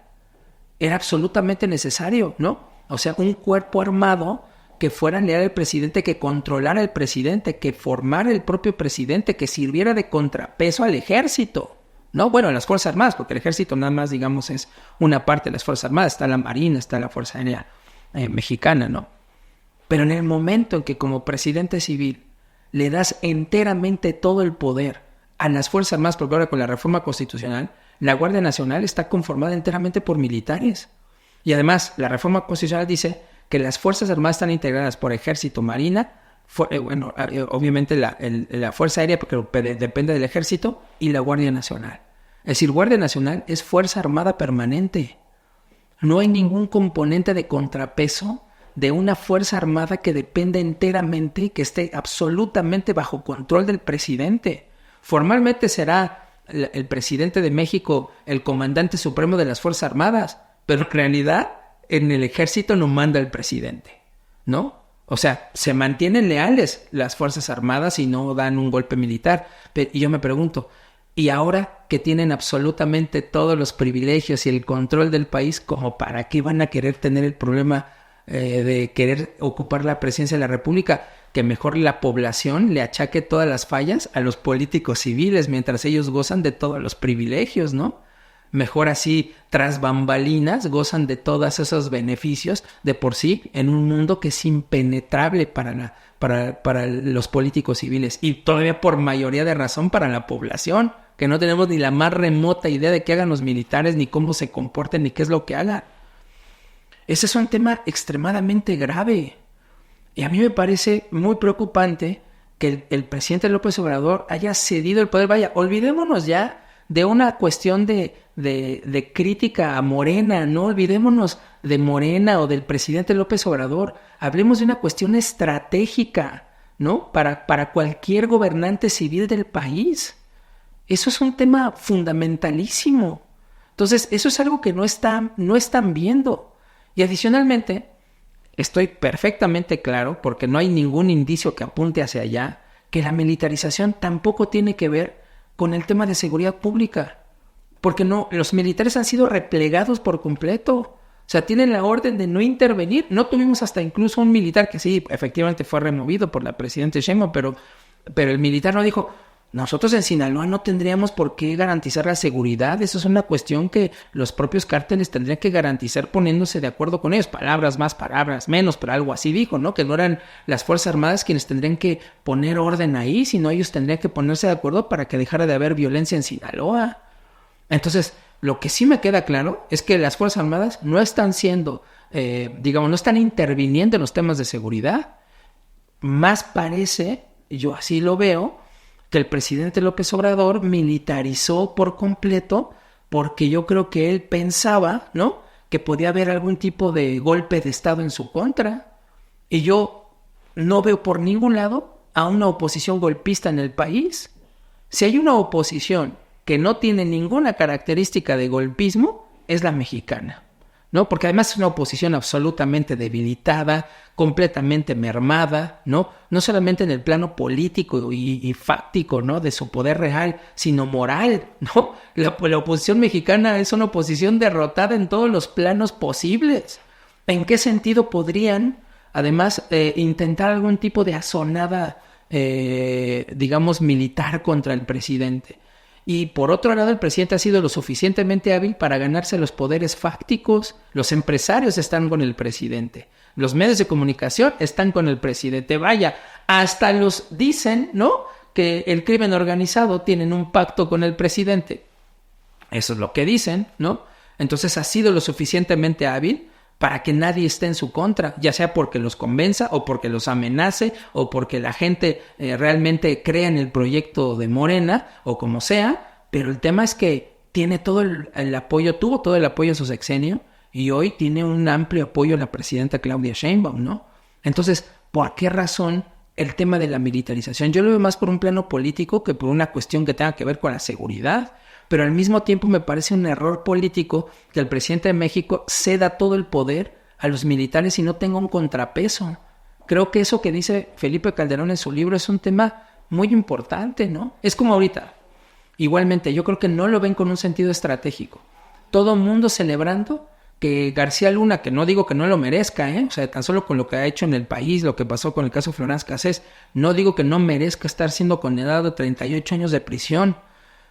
S1: Era absolutamente necesario, ¿no? O sea, un cuerpo armado que fuera leal al presidente, que controlara al presidente, que formara el propio presidente, que sirviera de contrapeso al ejército, ¿no? Bueno, a las Fuerzas Armadas, porque el ejército nada más, digamos, es una parte de las Fuerzas Armadas, está la Marina, está la Fuerza Aérea Mexicana, ¿no? Pero en el momento en que como presidente civil le das enteramente todo el poder a las Fuerzas Armadas, porque ahora con la reforma constitucional, la Guardia Nacional está conformada enteramente por militares. Y además, la reforma constitucional dice que las Fuerzas Armadas están integradas por Ejército, Marina, obviamente la Fuerza Aérea, porque depende del Ejército, y la Guardia Nacional. Es decir, Guardia Nacional es Fuerza Armada permanente. No hay ningún componente de contrapeso de una Fuerza Armada que depende enteramente, que esté absolutamente bajo control del presidente. Formalmente será el presidente de México el comandante supremo de las Fuerzas Armadas, pero en realidad en el ejército no manda el presidente, ¿no? O sea, se mantienen leales las Fuerzas Armadas y no dan un golpe militar. Y yo me pregunto, ¿y ahora que tienen absolutamente todos los privilegios y el control del país, como para qué van a querer tener el problema de querer ocupar la presidencia de la República? Que mejor la población le achaque todas las fallas a los políticos civiles mientras ellos gozan de todos los privilegios, ¿no? mejor así, tras bambalinas, gozan de todos esos beneficios de por sí en un mundo que es impenetrable para los políticos civiles y todavía por mayoría de razón para la población, que no tenemos ni la más remota idea de qué hagan los militares, ni cómo se comporten, ni qué es lo que hagan. Ese es un tema extremadamente grave. Y a mí me parece muy preocupante que el presidente López Obrador haya cedido el poder. Vaya, olvidémonos ya de una cuestión de crítica a Morena, no olvidémonos de Morena o del presidente López Obrador. Hablemos de una cuestión estratégica, ¿no? Para cualquier gobernante civil del país. Eso es un tema fundamentalísimo. Entonces, eso es algo que no están viendo. Y adicionalmente, estoy perfectamente claro, porque no hay ningún indicio que apunte hacia allá, que la militarización tampoco tiene que ver con el tema de seguridad pública. Porque no, los militares han sido replegados por completo. O sea, tienen la orden de no intervenir. No tuvimos hasta incluso un militar que sí, efectivamente fue removido por la presidenta Sheinbaum, pero el militar no dijo... Nosotros en Sinaloa no tendríamos por qué garantizar la seguridad. Eso es una cuestión que los propios cárteles tendrían que garantizar poniéndose de acuerdo con ellos. Palabras más, palabras menos, pero algo así dijo, ¿no? Que no eran las Fuerzas Armadas quienes tendrían que poner orden ahí, sino ellos tendrían que ponerse de acuerdo para que dejara de haber violencia en Sinaloa. Entonces, lo que sí me queda claro es que las Fuerzas Armadas no están siendo, no están interviniendo en los temas de seguridad. Más parece, yo así lo veo, que el presidente López Obrador militarizó por completo porque yo creo que él pensaba, ¿no?, que podía haber algún tipo de golpe de Estado en su contra. Y yo no veo por ningún lado a una oposición golpista en el país. Si hay una oposición que no tiene ninguna característica de golpismo, es la mexicana, ¿no? Porque además es una oposición absolutamente debilitada, completamente mermada, ¿no? No solamente en el plano político y fáctico, ¿no?, de su poder real, sino moral, ¿no? La oposición mexicana es una oposición derrotada en todos los planos posibles. ¿En qué sentido podrían, además, intentar algún tipo de asonada, militar contra el presidente? Y por otro lado, el presidente ha sido lo suficientemente hábil para ganarse los poderes fácticos. Los empresarios están con el presidente. Los medios de comunicación están con el presidente. Vaya, hasta los dicen, ¿no?, que el crimen organizado tienen un pacto con el presidente. Eso es lo que dicen, ¿no? Entonces ha sido lo suficientemente hábil para que nadie esté en su contra, ya sea porque los convenza o porque los amenace o porque la gente realmente crea en el proyecto de Morena o como sea, pero el tema es que tiene todo el apoyo, tuvo todo el apoyo en su sexenio y hoy tiene un amplio apoyo la presidenta Claudia Sheinbaum, ¿no? Entonces, ¿por qué razón el tema de la militarización? Yo lo veo más por un plano político que por una cuestión que tenga que ver con la seguridad. Pero al mismo tiempo me parece un error político que el presidente de México ceda todo el poder a los militares y no tenga un contrapeso. Creo que eso que dice Felipe Calderón en su libro es un tema muy importante, ¿no? Es como ahorita. Igualmente, yo creo que no lo ven con un sentido estratégico. Todo mundo celebrando que García Luna, que no digo que no lo merezca, o sea, tan solo con lo que ha hecho en el país, lo que pasó con el caso Florence Cassés, no digo que no merezca estar siendo condenado a 38 años de prisión.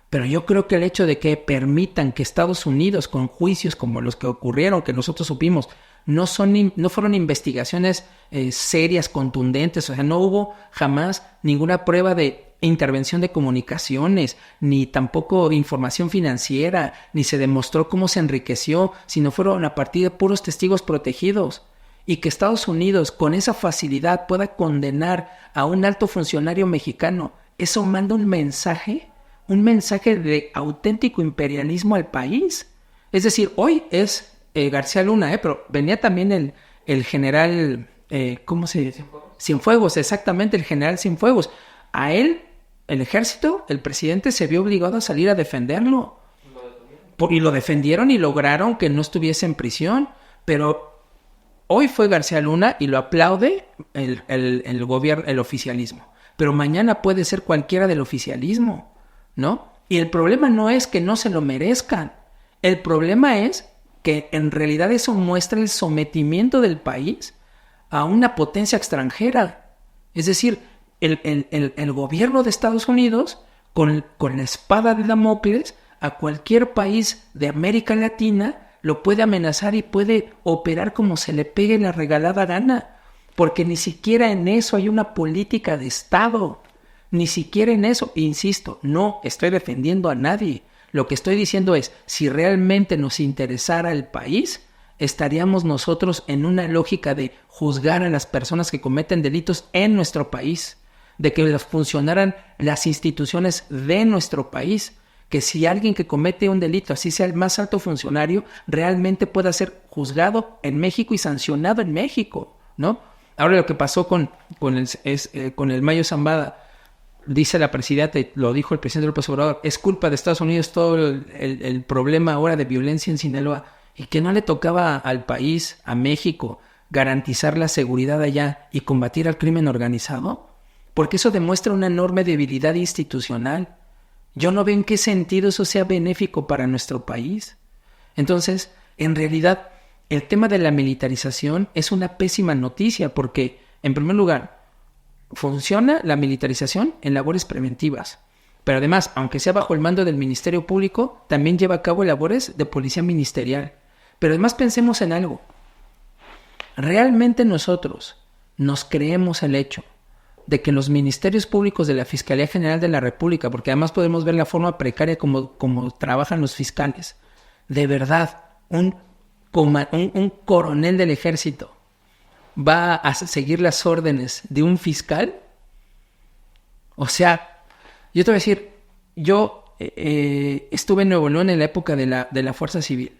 S1: Pero yo creo que el hecho de que permitan que Estados Unidos, con juicios como los que ocurrieron, que nosotros supimos, no fueron investigaciones serias, contundentes, o sea, no hubo jamás ninguna prueba de intervención de comunicaciones, ni tampoco información financiera, ni se demostró cómo se enriqueció, sino fueron a partir de puros testigos protegidos. Y que Estados Unidos, con esa facilidad, pueda condenar a un alto funcionario mexicano, eso manda un mensaje de auténtico imperialismo al país. Es decir, hoy es García Luna, pero venía también el general, ¿cómo se dice? Cienfuegos, exactamente, el general Cienfuegos. A él, el ejército, el presidente se vio obligado a salir a defenderlo. Y lo defendieron y lograron que no estuviese en prisión. Pero hoy fue García Luna y lo aplaude el gobierno, el oficialismo. Pero mañana puede ser cualquiera del oficialismo, ¿no? Y el problema no es que no se lo merezcan. El problema es que en realidad eso muestra el sometimiento del país a una potencia extranjera. Es decir, el gobierno de Estados Unidos, con la espada de Damocles, a cualquier país de América Latina lo puede amenazar y puede operar como se le pegue la regalada gana, porque ni siquiera en eso hay una política de Estado, ni siquiera en eso. Insisto, no estoy defendiendo a nadie. Lo que estoy diciendo es, si realmente nos interesara el país, estaríamos nosotros en una lógica de juzgar a las personas que cometen delitos en nuestro país, de que funcionaran las instituciones de nuestro país, que si alguien que comete un delito, así sea el más alto funcionario, realmente pueda ser juzgado en México y sancionado en México, ¿no? Ahora lo que pasó con el Mayo Zambada, dice la presidenta, y lo dijo el presidente López Obrador, es culpa de Estados Unidos todo el problema ahora de violencia en Sinaloa, y que no le tocaba al país, a México, garantizar la seguridad allá y combatir al crimen organizado, porque eso demuestra una enorme debilidad institucional. Yo no veo en qué sentido eso sea benéfico para nuestro país. Entonces, en realidad, el tema de la militarización es una pésima noticia porque, en primer lugar, funciona la militarización en labores preventivas. Pero además, aunque sea bajo el mando del Ministerio Público, también lleva a cabo labores de policía ministerial. Pero además pensemos en algo. ¿Realmente nosotros nos creemos el hecho de que los ministerios públicos de la Fiscalía General de la República, porque además podemos ver la forma precaria como trabajan los fiscales, de verdad, un coronel del ejército va a seguir las órdenes de un fiscal? O sea, yo te voy a decir, yo estuve en Nuevo León en la época de la Fuerza Civil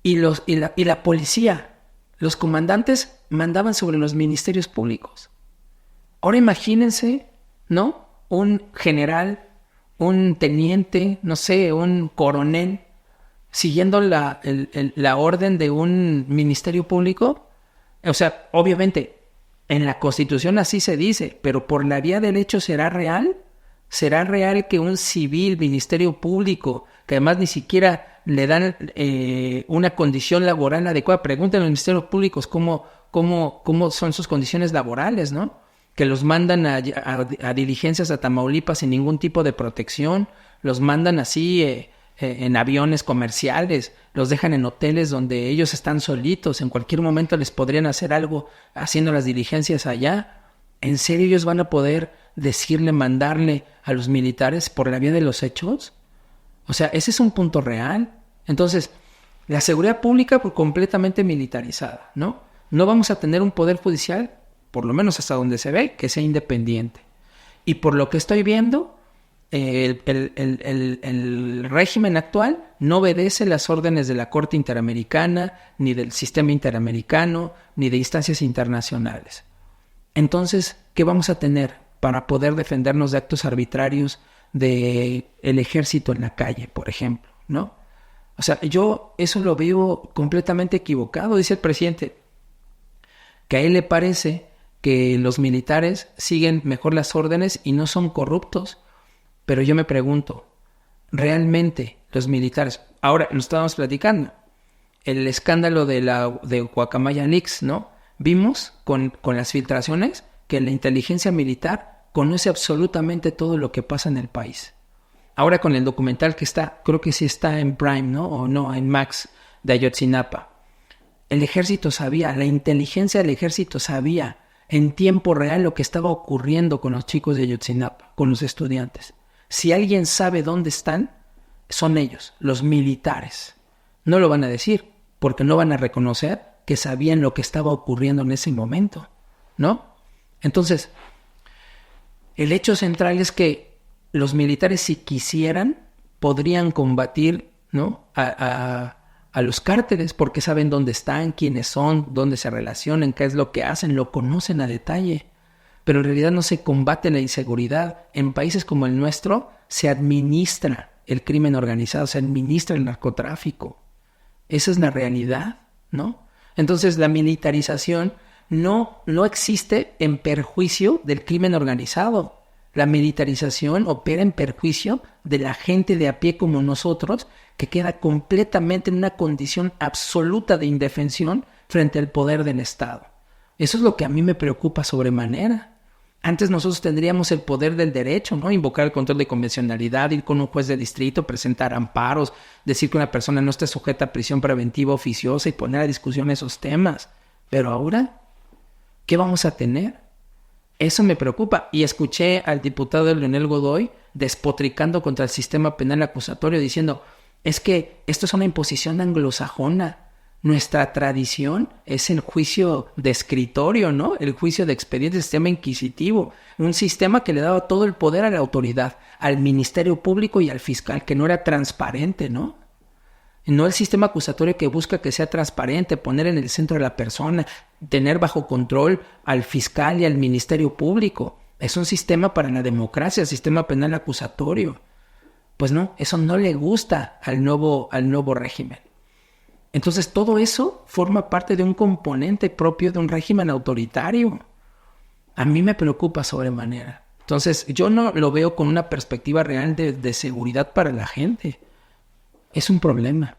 S1: y la policía, los comandantes mandaban sobre los ministerios públicos. Ahora imagínense, ¿no? Un general, un teniente, no sé, un coronel, siguiendo la orden de un ministerio público. O sea, obviamente, en la Constitución así se dice, pero por la vía del hecho ¿será real? ¿Será real que un civil, ministerio público, que además ni siquiera le dan una condición laboral adecuada? Pregúntenle a los ministerios públicos cómo son sus condiciones laborales, ¿no? Que los mandan a diligencias a Tamaulipas sin ningún tipo de protección, los mandan así en aviones comerciales, los dejan en hoteles donde ellos están solitos, en cualquier momento les podrían hacer algo haciendo las diligencias allá. ¿En serio ellos van a poder mandarle a los militares por la vía de los hechos? O sea, ese es un punto real. Entonces, la seguridad pública completamente militarizada, ¿no? No vamos a tener un poder judicial, por lo menos hasta donde se ve, que sea independiente. Y por lo que estoy viendo, el régimen actual no obedece las órdenes de la Corte Interamericana, ni del sistema interamericano, ni de instancias internacionales. Entonces, ¿qué vamos a tener para poder defendernos de actos arbitrarios del ejército en la calle, por ejemplo, ¿no? O sea, yo eso lo veo completamente equivocado. Dice el presidente que a él le parece que los militares siguen mejor las órdenes y no son corruptos. Pero yo me pregunto, ¿realmente los militares? Ahora, lo estábamos platicando, el escándalo de Guacamaya Leaks, ¿no? Vimos con las filtraciones que la inteligencia militar conoce absolutamente todo lo que pasa en el país. Ahora con el documental que está, creo que sí está en Prime, ¿no? O no, en Max, de Ayotzinapa. El ejército sabía, la inteligencia del ejército sabía en tiempo real lo que estaba ocurriendo con los chicos de Ayotzinapa, con los estudiantes. Si alguien sabe dónde están, son ellos, los militares. No lo van a decir, porque no van a reconocer que sabían lo que estaba ocurriendo en ese momento, ¿no? Entonces, el hecho central es que los militares, si quisieran, podrían combatir, ¿no? a los cárteles, porque saben dónde están, quiénes son, dónde se relacionan, qué es lo que hacen, lo conocen a detalle. Pero en realidad no se combate la inseguridad. En países como el nuestro se administra el crimen organizado, se administra el narcotráfico. Esa es la realidad, ¿no? Entonces la militarización no existe en perjuicio del crimen organizado. La militarización opera en perjuicio de la gente de a pie como nosotros, que queda completamente en una condición absoluta de indefensión frente al poder del Estado. Eso es lo que a mí me preocupa sobremanera. Antes nosotros tendríamos el poder del derecho, ¿no? Invocar el control de convencionalidad, ir con un juez de distrito, presentar amparos, decir que una persona no está sujeta a prisión preventiva oficiosa y poner a discusión esos temas. Pero ahora, ¿qué vamos a tener? Eso me preocupa. Y escuché al diputado Leonel Godoy despotricando contra el sistema penal acusatorio diciendo, es que esto es una imposición anglosajona. Nuestra tradición es el juicio de escritorio, ¿no? El juicio de expediente, el sistema inquisitivo. Un sistema que le daba todo el poder a la autoridad, al Ministerio Público y al fiscal, que no era transparente, ¿no? No el sistema acusatorio que busca que sea transparente, poner en el centro a la persona, tener bajo control al fiscal y al Ministerio Público. Es un sistema para la democracia, el sistema penal acusatorio. Pues no, eso no le gusta al nuevo régimen. Entonces todo eso forma parte de un componente propio de un régimen autoritario. A mí me preocupa sobremanera. Entonces yo no lo veo con una perspectiva real de seguridad para la gente. Es un problema.